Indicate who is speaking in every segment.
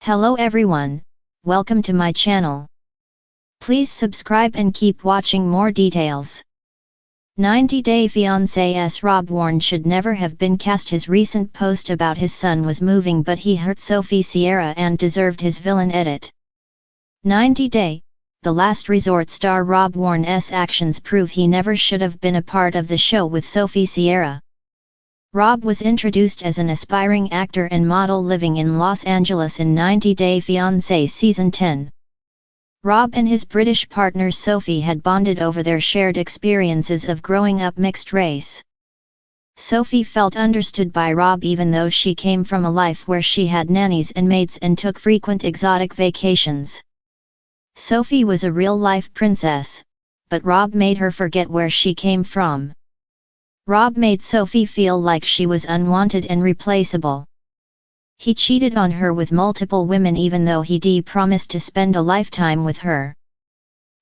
Speaker 1: Hello everyone, welcome to my channel. Please subscribe and keep watching more details. 90 Day Fiancé's Rob Warne should never have been cast. His recent post about his son was moving, but he hurt Sophie Sierra and deserved his villain edit. 90 Day, the last resort star Rob Warne's actions prove he never should have been a part of the show with Sophie Sierra. Rob was introduced as an aspiring actor and model living in Los Angeles in 90 Day Fiancé Season 10. Rob and his British partner Sophie had bonded over their shared experiences of growing up mixed race. Sophie felt understood by Rob even though she came from a life where she had nannies and maids and took frequent exotic vacations. Sophie was a real-life princess, but Rob made her forget where she came from. Rob made Sophie feel like she was unwanted and replaceable. He cheated on her with multiple women even though he promised to spend a lifetime with her.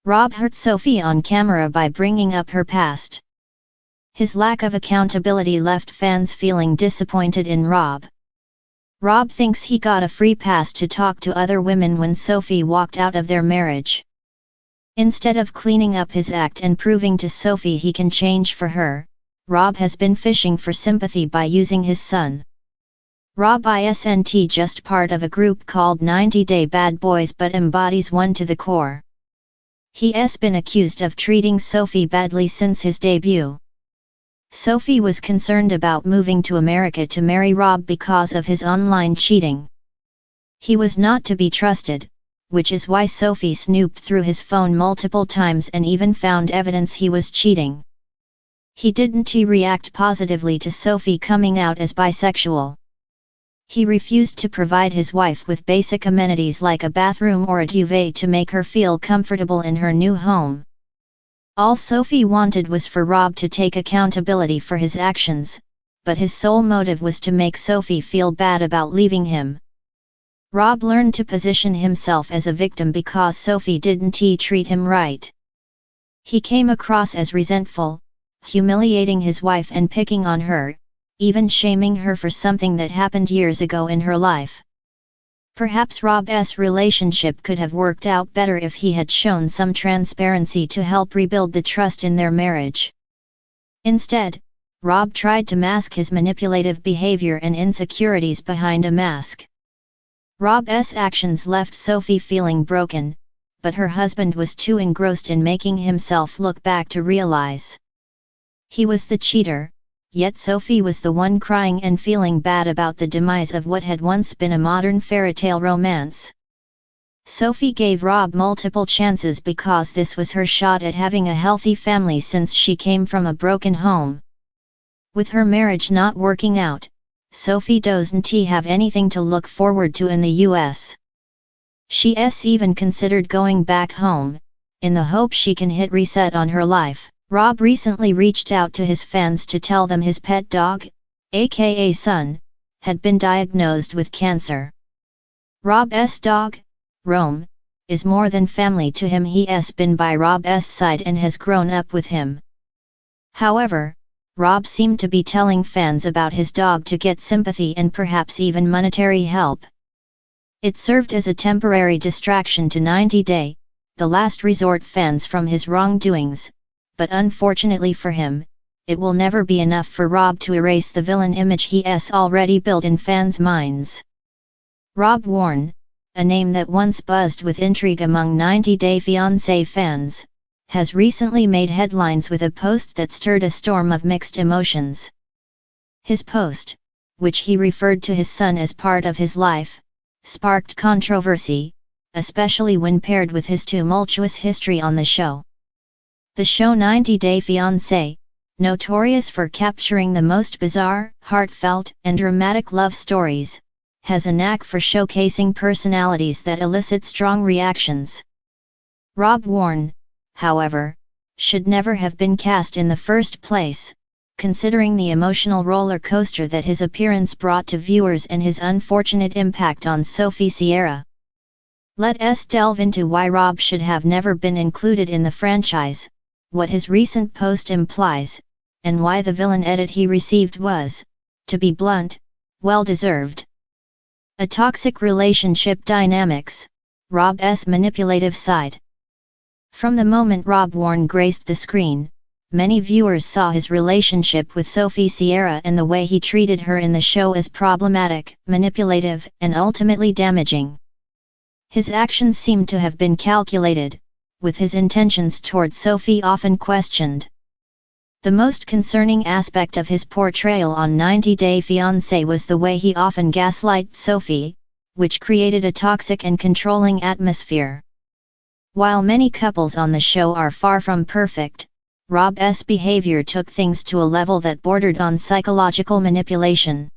Speaker 1: Rob hurt Sophie on camera by bringing up her past. His lack of accountability left fans feeling disappointed in Rob. Rob thinks he got a free pass to talk to other women when Sophie walked out of their marriage. Instead of cleaning up his act and proving to Sophie he can change for her, Rob has been fishing for sympathy by using his son. Rob isn't just part of a group called 90 Day Bad Boys but embodies one to the core. He's been accused of treating Sophie badly since his debut. Sophie was concerned about moving to America to marry Rob because of his online cheating. He was not to be trusted, which is why Sophie snooped through his phone multiple times and even found evidence he was cheating. He didn't react positively to Sophie coming out as bisexual. He refused to provide his wife with basic amenities like a bathroom or a duvet to make her feel comfortable in her new home. All Sophie wanted was for Rob to take accountability for his actions, but his sole motive was to make Sophie feel bad about leaving him. Rob learned to position himself as a victim because Sophie didn't treat him right. He came across as resentful, humiliating his wife and picking on her, even shaming her for something that happened years ago in her life. Perhaps Rob's relationship could have worked out better if he had shown some transparency to help rebuild the trust in their marriage. Instead, Rob tried to mask his manipulative behavior and insecurities behind a mask. Rob's actions left Sophie feeling broken, but her husband was too engrossed in making himself look back to realize he was the cheater, yet Sophie was the one crying and feeling bad about the demise of what had once been a modern fairytale romance. Sophie gave Rob multiple chances because this was her shot at having a healthy family since she came from a broken home. With her marriage not working out, Sophie doesn't have anything to look forward to in the US. She's even considered going back home, in the hope she can hit reset on her life. Rob recently reached out to his fans to tell them his pet dog, aka son, had been diagnosed with cancer. Rob's dog, Rome, is more than family to him. He's been by Rob's side and has grown up with him. However, Rob seemed to be telling fans about his dog to get sympathy and perhaps even monetary help. It served as a temporary distraction to 90 Day, the last resort fans from his wrongdoings. But unfortunately for him, it will never be enough for Rob to erase the villain image he's already built in fans' minds. Rob Warne, a name that once buzzed with intrigue among 90 Day Fiancé fans, has recently made headlines with a post that stirred a storm of mixed emotions. His post, which he referred to his son as part of his life, sparked controversy, especially when paired with his tumultuous history on the show. The show 90 Day Fiancé, notorious for capturing the most bizarre, heartfelt, and dramatic love stories, has a knack for showcasing personalities that elicit strong reactions. Rob Warne, however, should never have been cast in the first place, considering the emotional roller coaster that his appearance brought to viewers and his unfortunate impact on Sophie Sierra. Let's delve into why Rob should have never been included in the franchise, what his recent post implies, and why the villain edit he received was, to be blunt, well-deserved. A toxic relationship dynamics, Rob's manipulative side. From the moment Rob Warne graced the screen, many viewers saw his relationship with Sophie Sierra and the way he treated her in the show as problematic, manipulative, and ultimately damaging. His actions seemed to have been calculated, with his intentions toward Sophie often questioned. The most concerning aspect of his portrayal on 90 Day Fiancé was the way he often gaslighted Sophie, which created a toxic and controlling atmosphere. While many couples on the show are far from perfect, Rob's behavior took things to a level that bordered on psychological manipulation.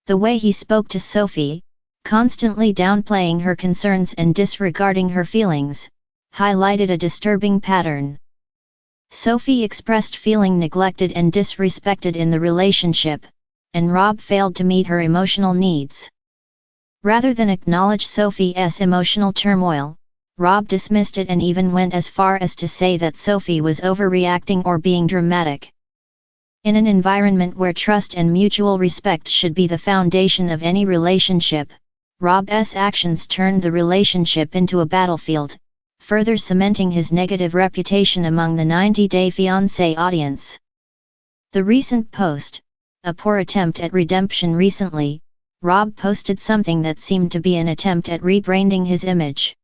Speaker 1: The way he spoke to Sophie, constantly downplaying her concerns and disregarding her feelings, highlighted a disturbing pattern. Sophie expressed feeling neglected and disrespected in the relationship, and Rob failed to meet her emotional needs. Rather than acknowledge Sophie's emotional turmoil, Rob dismissed it and even went as far as to say that Sophie was overreacting or being dramatic. In an environment where trust and mutual respect should be the foundation of any relationship, Rob's actions turned the relationship into a battlefield, further cementing his negative reputation among the 90 Day Fiancé audience. The recent post, a poor attempt at redemption. Recently, Rob posted something that seemed to be an attempt at rebranding his image.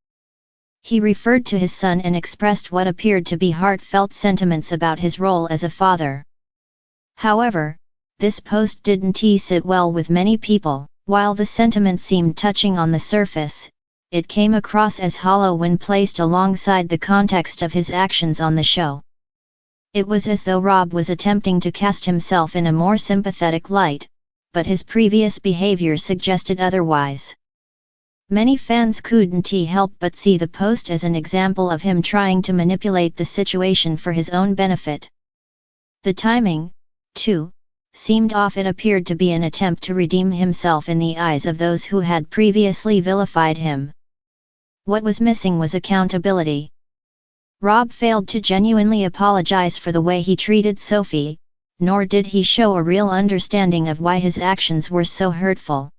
Speaker 1: He referred to his son and expressed what appeared to be heartfelt sentiments about his role as a father. However, this post didn't sit well with many people. While the sentiment seemed touching on the surface, it came across as hollow when placed alongside the context of his actions on the show. It was as though Rob was attempting to cast himself in a more sympathetic light, but his previous behavior suggested otherwise. Many fans couldn't help but see the post as an example of him trying to manipulate the situation for his own benefit. The timing, too, seemed off. It appeared to be an attempt to redeem himself in the eyes of those who had previously vilified him. What was missing was accountability. Rob failed to genuinely apologize for the way he treated Sophie, nor did he show a real understanding of why his actions were so hurtful.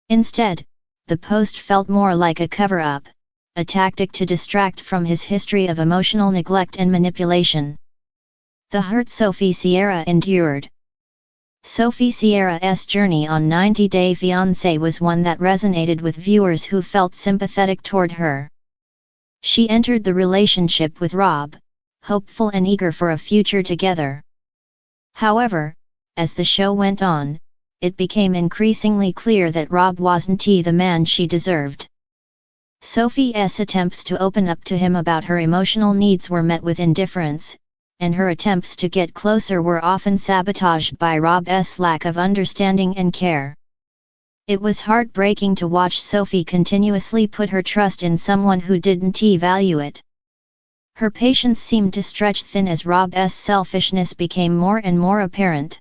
Speaker 1: Instead, the post felt more like a cover-up, a tactic to distract from his history of emotional neglect and manipulation. The hurt Sophie Sierra endured. Sophie Sierra's journey on 90 Day Fiancé was one that resonated with viewers who felt sympathetic toward her. She entered the relationship with Rob, hopeful and eager for a future together. However, as the show went on, it became increasingly clear that Rob wasn't the man she deserved. Sophie's attempts to open up to him about her emotional needs were met with indifference, and her attempts to get closer were often sabotaged by Rob's lack of understanding and care. It was heartbreaking to watch Sophie continuously put her trust in someone who didn't value it. Her patience seemed to stretch thin as Rob's selfishness became more and more apparent.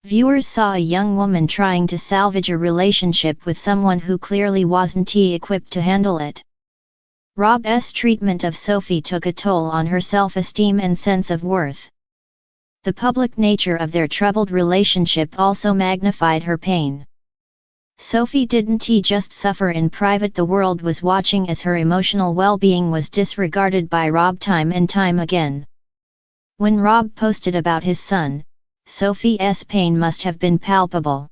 Speaker 1: Viewers saw a young woman trying to salvage a relationship with someone who clearly wasn't equipped to handle it. Rob's treatment of Sophie took a toll on her self-esteem and sense of worth. The public nature of their troubled relationship also magnified her pain. Sophie didn't just suffer in private. The world was watching as her emotional well-being was disregarded by Rob time and time again. When Rob posted about his son, Sophie's pain must have been palpable.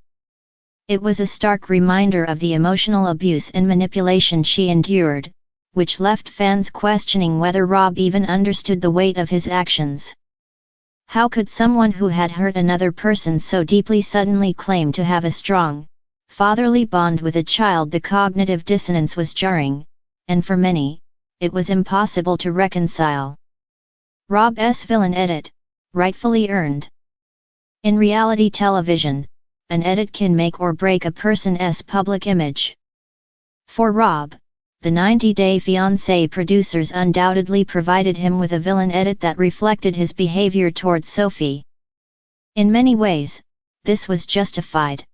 Speaker 1: It was a stark reminder of the emotional abuse and manipulation she endured, which left fans questioning whether Rob even understood the weight of his actions. How could someone who had hurt another person so deeply suddenly claim to have a strong, fatherly bond with a child? The cognitive dissonance was jarring, and for many, it was impossible to reconcile. Rob's villain edit, rightfully earned. In reality television, an edit can make or break a person's public image. For Rob, the 90 Day Fiancé producers undoubtedly provided him with a villain edit that reflected his behavior towards Sophie. In many ways, this was justified.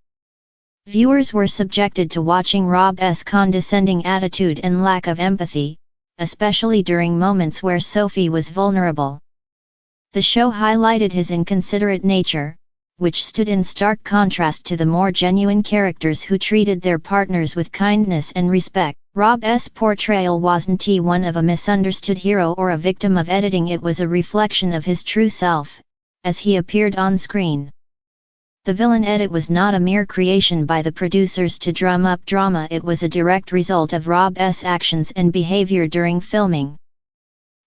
Speaker 1: Viewers were subjected to watching Rob's condescending attitude and lack of empathy, especially during moments where Sophie was vulnerable. The show highlighted his inconsiderate nature, which stood in stark contrast to the more genuine characters who treated their partners with kindness and respect. Rob's portrayal wasn't one of a misunderstood hero or a victim of editing, it was a reflection of his true self, as he appeared on screen. The villain edit was not a mere creation by the producers to drum up drama, it was a direct result of Rob's actions and behavior during filming.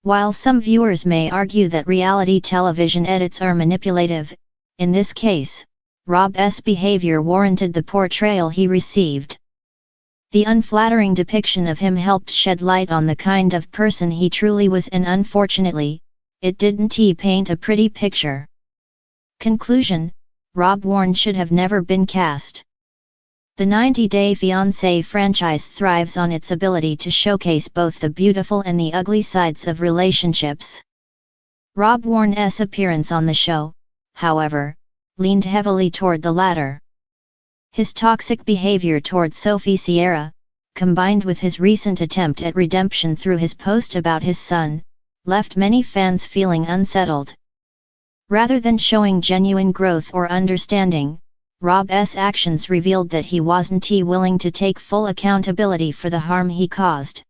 Speaker 1: While some viewers may argue that reality television edits are manipulative, in this case, Rob's behavior warranted the portrayal he received. The unflattering depiction of him helped shed light on the kind of person he truly was, and unfortunately, it didn't paint a pretty picture. Conclusion: Warne should have never been cast. The 90 Day Fiancé franchise thrives on its ability to showcase both the beautiful and the ugly sides of relationships. Warne's appearance on the show, however, leaned heavily toward the latter. His toxic behavior toward Sophie Sierra, combined with his recent attempt at redemption through his post about his son, left many fans feeling unsettled. Rather than showing genuine growth or understanding, Rob's actions revealed that he wasn't willing to take full accountability for the harm he caused.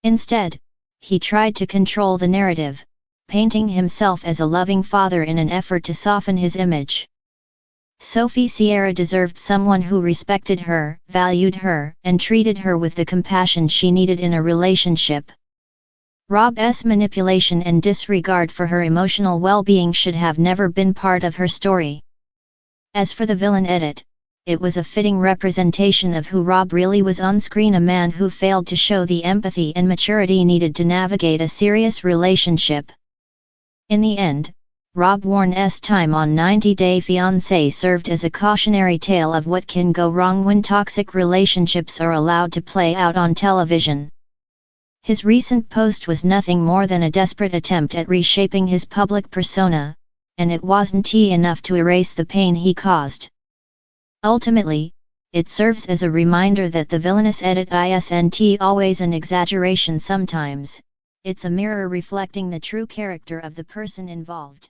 Speaker 1: Instead, he tried to control the narrative, painting himself as a loving father in an effort to soften his image. Sophie Sierra deserved someone who respected her, valued her, and treated her with the compassion she needed in a relationship. Rob's manipulation and disregard for her emotional well-being should have never been part of her story. As for the villain edit, it was a fitting representation of who Rob really was on screen, a man who failed to show the empathy and maturity needed to navigate a serious relationship. In the end, Warne's time on 90 Day Fiancé served as a cautionary tale of what can go wrong when toxic relationships are allowed to play out on television. His recent post was nothing more than a desperate attempt at reshaping his public persona, and it wasn't enough to erase the pain he caused. Ultimately, it serves as a reminder that the villainous edit isn't always an exaggeration. Sometimes, it's a mirror reflecting the true character of the person involved.